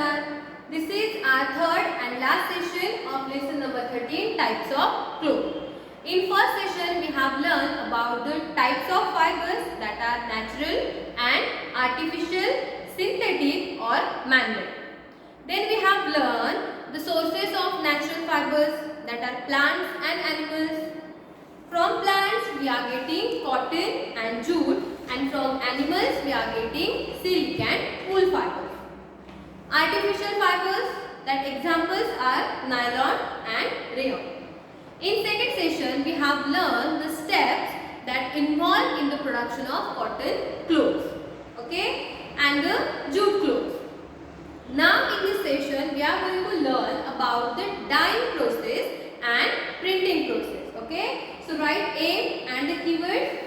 everyone. This is our third and last session of lesson number 13, types of cloth. In first session we have learned about the types of fibers that are natural and artificial, synthetic or man-made. Then we have learned the sources of natural fibers that are plants and animals. From plants we are getting cotton and jute, and from animals we are getting silk and wool fibers. Artificial fibers, that examples are nylon and rayon. In second session we have learned the steps that involve in the production of cotton clothes, okay, and the jute clothes. Now in this session we are going to learn about the dyeing process and printing process, okay. So write aim and the keywords.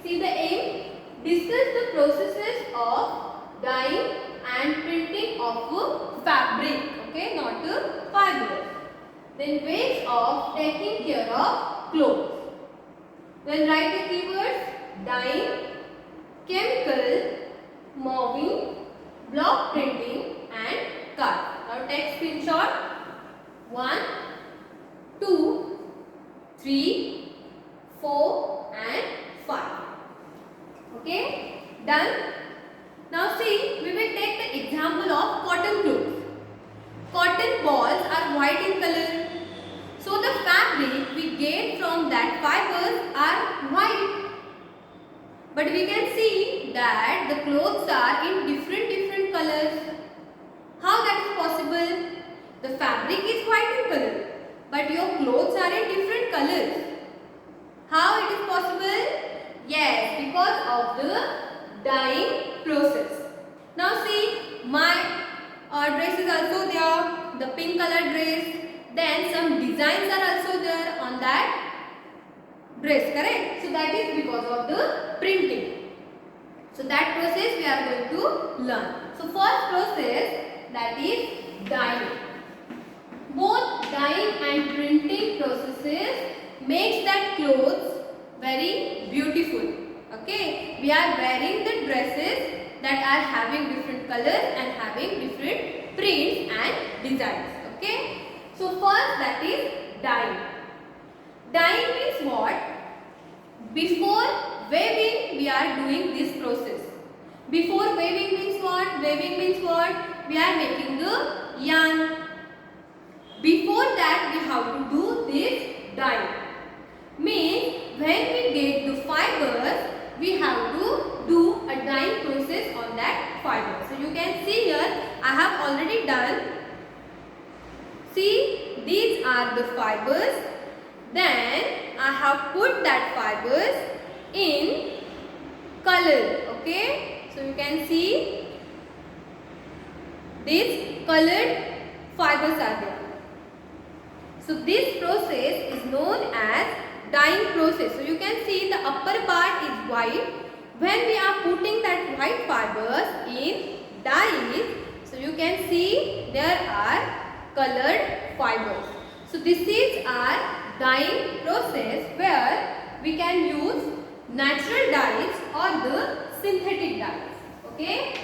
See the aim. Discuss the processes of dyeing and printing of fabric, okay, not the fibers. Then ways of taking care of clothes. Then write the keywords: dyeing, chemical, mauling, block printing and cut. Now take screenshot. 1, 2, 3, 4 and 5. Okay, done. Now see, we will take the example of cotton clothes. Cotton balls are white in color. So the fabric we get from that fibers are white. But we can see that the clothes are in different colors. How that is possible? The fabric is white in color, but your clothes are in different colors. How it is possible? Yes, because of the dyeing process. Now see, my dress is also there, the pink color dress. Then some designs are also there on that dress, correct? So that is because of the printing. So that process we are going to learn. So first process, that is dyeing. Both dyeing and printing processes makes that clothes very beautiful. Okay, we are wearing the dresses that are having different colors and having different prints and designs. Okay, so first that is dyeing. Dyeing means what? Before weaving we are doing this process. Before weaving means what? Weaving means what? We are making the yarn. Before that we have to do this dyeing. Means when we get the fibers, we have to do a dyeing process on that fiber. So you can see here, I have already done. See, these are the fibers. Then I have put that fibers in color. Okay, so you can see these colored fibers are there. So this process is known as dyeing process. So you can see the upper part is white. When we are putting that white fibers in dyes, so you can see there are colored fibers. So this is our dyeing process where we can use natural dyes or the synthetic dyes. Okay,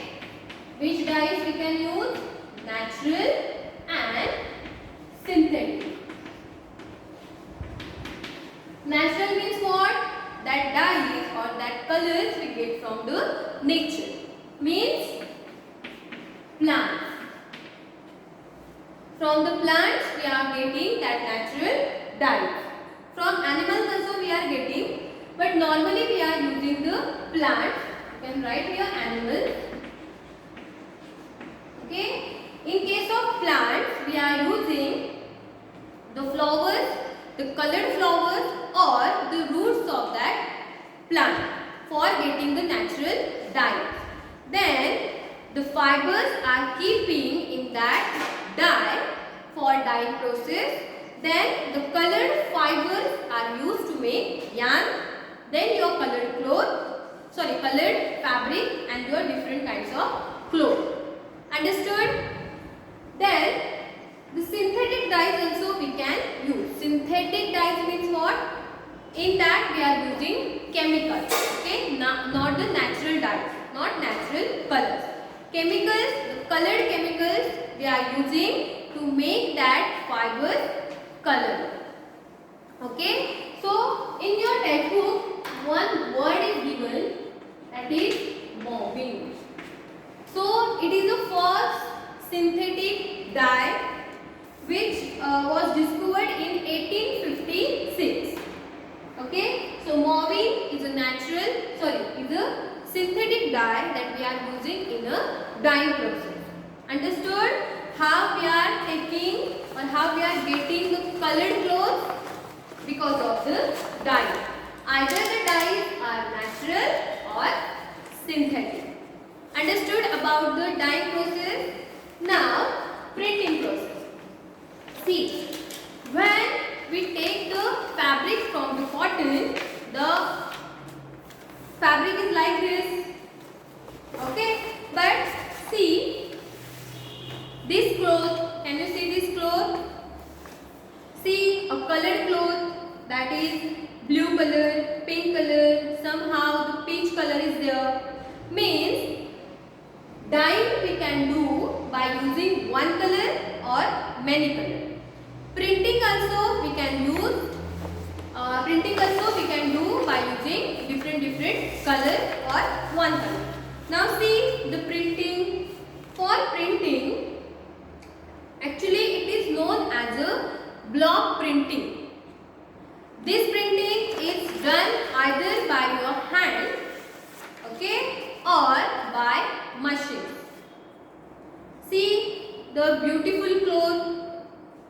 which dyes we can use? Natural and synthetic. Natural means what? That dyes or that colors we get from the nature. Means plants. From the plants we are getting that natural dyes. From animals also we are getting, but normally we are using the plants. You can write here animals. Okay. In case of plants we are using the flowers, the colored flowers or the roots of that plant for getting the natural dye. Then the fibers are keeping in that dye for dyeing process. Then the colored fibers are used to make yarn. Then your colored colored fabric and your different kinds of clothes. Understood? Then the synthetic dyes also we can use. Synthetic dyes means what? In that we are using chemicals. Okay, not the natural dyes, not natural colors. Chemicals, the colored chemicals we are using to make that fibers color. Okay, so in your textbook one word is given, that is mobbing. So it is the first synthetic dye which was discovered in 1856. Okay, so mobbing is a synthetic dye that we are using in a dyeing process. Understood how we are taking or how we are getting the colored clothes? Because of the dye. Either the dyes are natural or synthetic. Understood about the dyeing process? Now, printing process. See, when we take the fabric from the cotton, the fabric is like this. Okay, but see this cloth. Can you see this cloth? See a colored cloth, that is blue color, pink color, somehow the peach color is there. Means dyeing we can do by using one color or many color. Printing also we can do by using different color or one color. Now see the printing. For printing, actually it is known as a block printing. This printing is done either by your hand, okay, or by machine. See the beautiful cloth.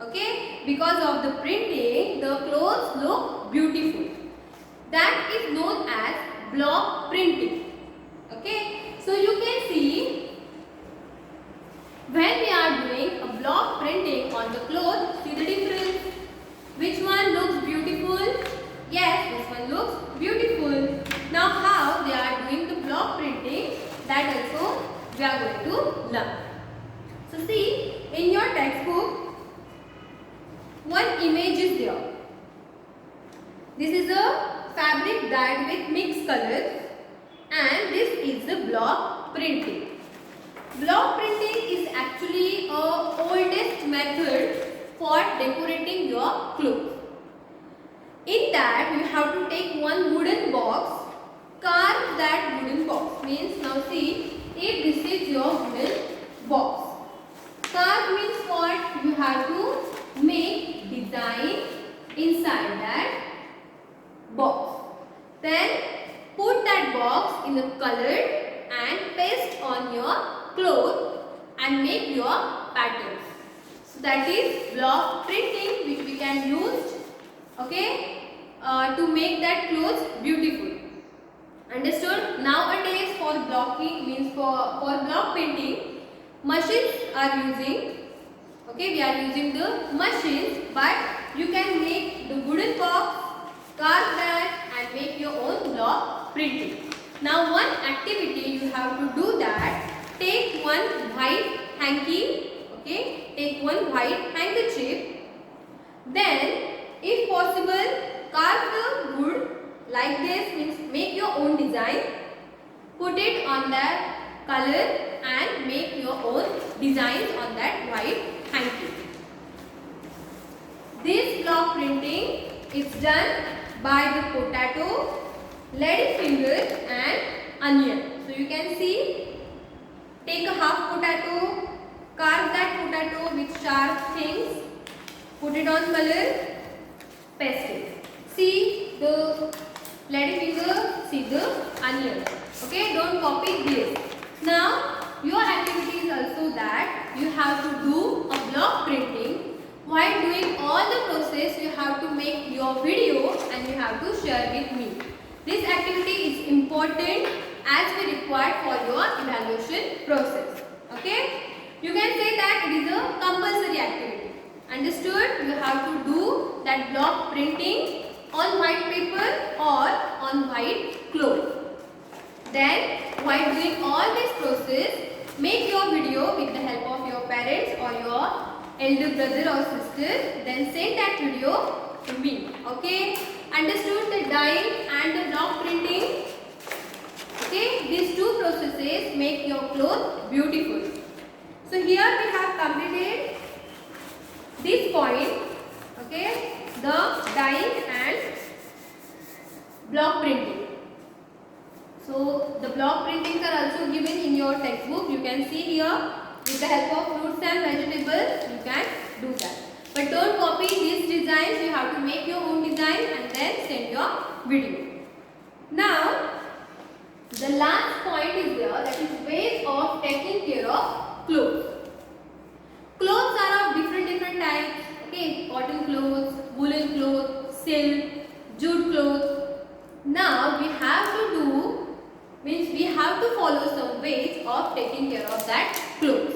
Okay, because of the printing, the clothes look beautiful. That is known as block printing. Okay, so you can see when we are doing a block printing on the cloth, see the difference. Which one looks beautiful? Yes, this one looks beautiful. Now how they are doing the block printing, that also we are going to learn. So see, in your textbook, one image is there. This is a fabric dyed with mixed colors, and this is the block printing. Block printing is actually a oldest method for decorating your clothes. In that you have to take one wooden box, carve that wooden box. Means now see, if this is your wooden box. Carve means what? You have to make design inside that box. Then put that box in the colored and paste on your cloth and make your patterns. So that is block printing, which we can use, okay, to make that clothes beautiful. Understood? Nowadays for blocking means for block painting, machines are using. Okay, we are using the machines, but you can make the wooden box, carve that and make your own block printing. Now one activity you have to do that. Take one white hanky, okay, take one white handkerchief. Then if possible, carve the wood like this, means make your own design. Put it on that color and make your own designs on that white hanky. This block printing is done by the potato, ladyfingers and onion. So you can see, take a half potato, carve that potato with sharp things, put it on color, paste it. See the ladyfinger, see the onion. Okay, don't copy this. Now your activity is also that you have to do a block printing. While doing all the process, you have to make your video and you have to share with me. This activity is important as we required for your evaluation process. Okay? You can say that it is a compulsory activity. Understood? You have to do that block printing on white paper or on white cloth. Then, while doing all this process, make your video with the help of your parents or your elder brother or sister. Then send that video to me. Okay? Understood the dyeing and the block printing? Okay? These two processes make your cloth beautiful. So here we have completed this point, okay, the dyeing and block printing. So the block printings are also given in your textbook. You can see here with the help of fruits and vegetables you can do that. But don't copy these designs. You have to make your own design and then send your video. Now the last point is there, that is ways of taking care of clothes. Clothes are of different types. Okay, cotton clothes, woolen clothes, silk, jute clothes. Now we have to follow some ways of taking care of that clothes.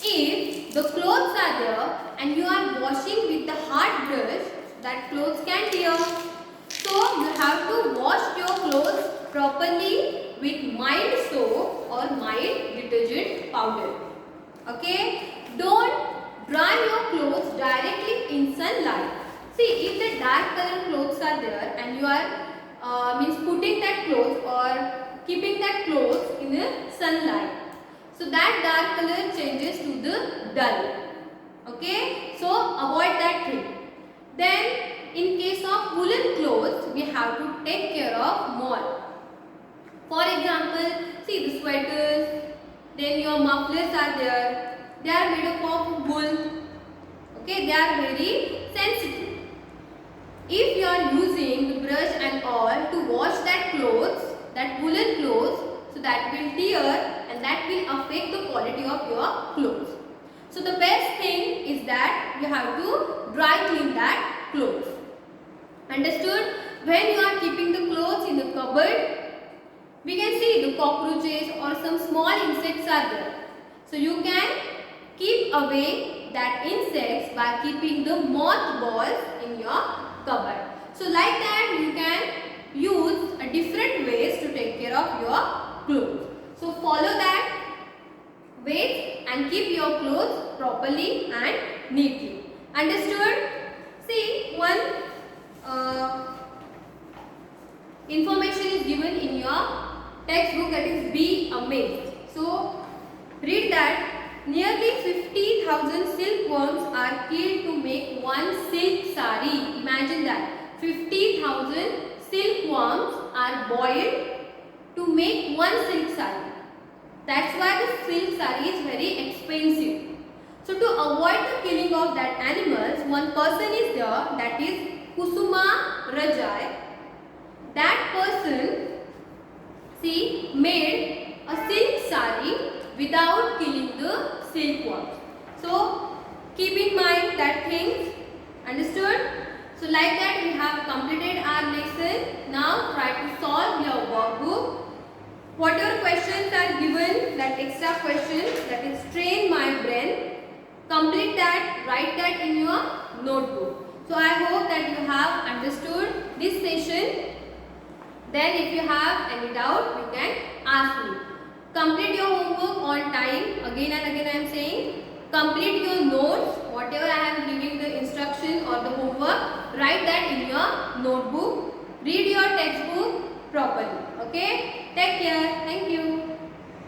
If the clothes are there and you are washing with the hard brush, that clothes can tear. So you have to wash your clothes properly with mild soap or mild detergent powder. Okay, don't dry your clothes directly in sunlight. See, if the dark color clothes are there and you are putting that clothes or keeping that clothes in the sunlight, so that dark color changes to the dull. Okay, so avoid that thing. Then in case of woolen clothes, we have to take care of more. For example, see the sweaters, then your mufflers are there. They are made up of wool. Okay, they are very sensitive. If you are using the brush and all to wash that clothes, that woolen clothes, so that will tear and that will affect the quality of your clothes. So the best thing is that you have to dry clean that clothes. Understood? When you are keeping the clothes in the cupboard, we can see the cockroaches or some small insects are there. So you can keep away that insects by keeping the mothballs in your cupboard. So like that you can use a different ways to take care of your clothes. So follow that ways and keep your clothes properly and neatly. Understood? See, one information is given in your textbook, that is be amazed. So read that nearly 50,000 silkworms are killed to make one silk sari. Imagine that 50,000 silkworms are boiled to make one silk sari. That's why the silk sari is very expensive. So to avoid the killing of that animals, one person is there, that is Kusuma Rajai. That person, see, made a silk sari without killing the silkworms. So keep in mind that things. Understood? So like that we have completed our lesson. Now try to solve your workbook. Whatever questions are given, that extra questions, that is train my brain, complete that, write that in your notebook. So I hope that you have understood this session. Then if you have any doubt, you can ask me. Complete your homework on time. Again and again I am saying, complete your notes, whatever I am giving the instruction or the homework, write that in your notebook. Read your textbook properly. Okay? Take care. Thank you.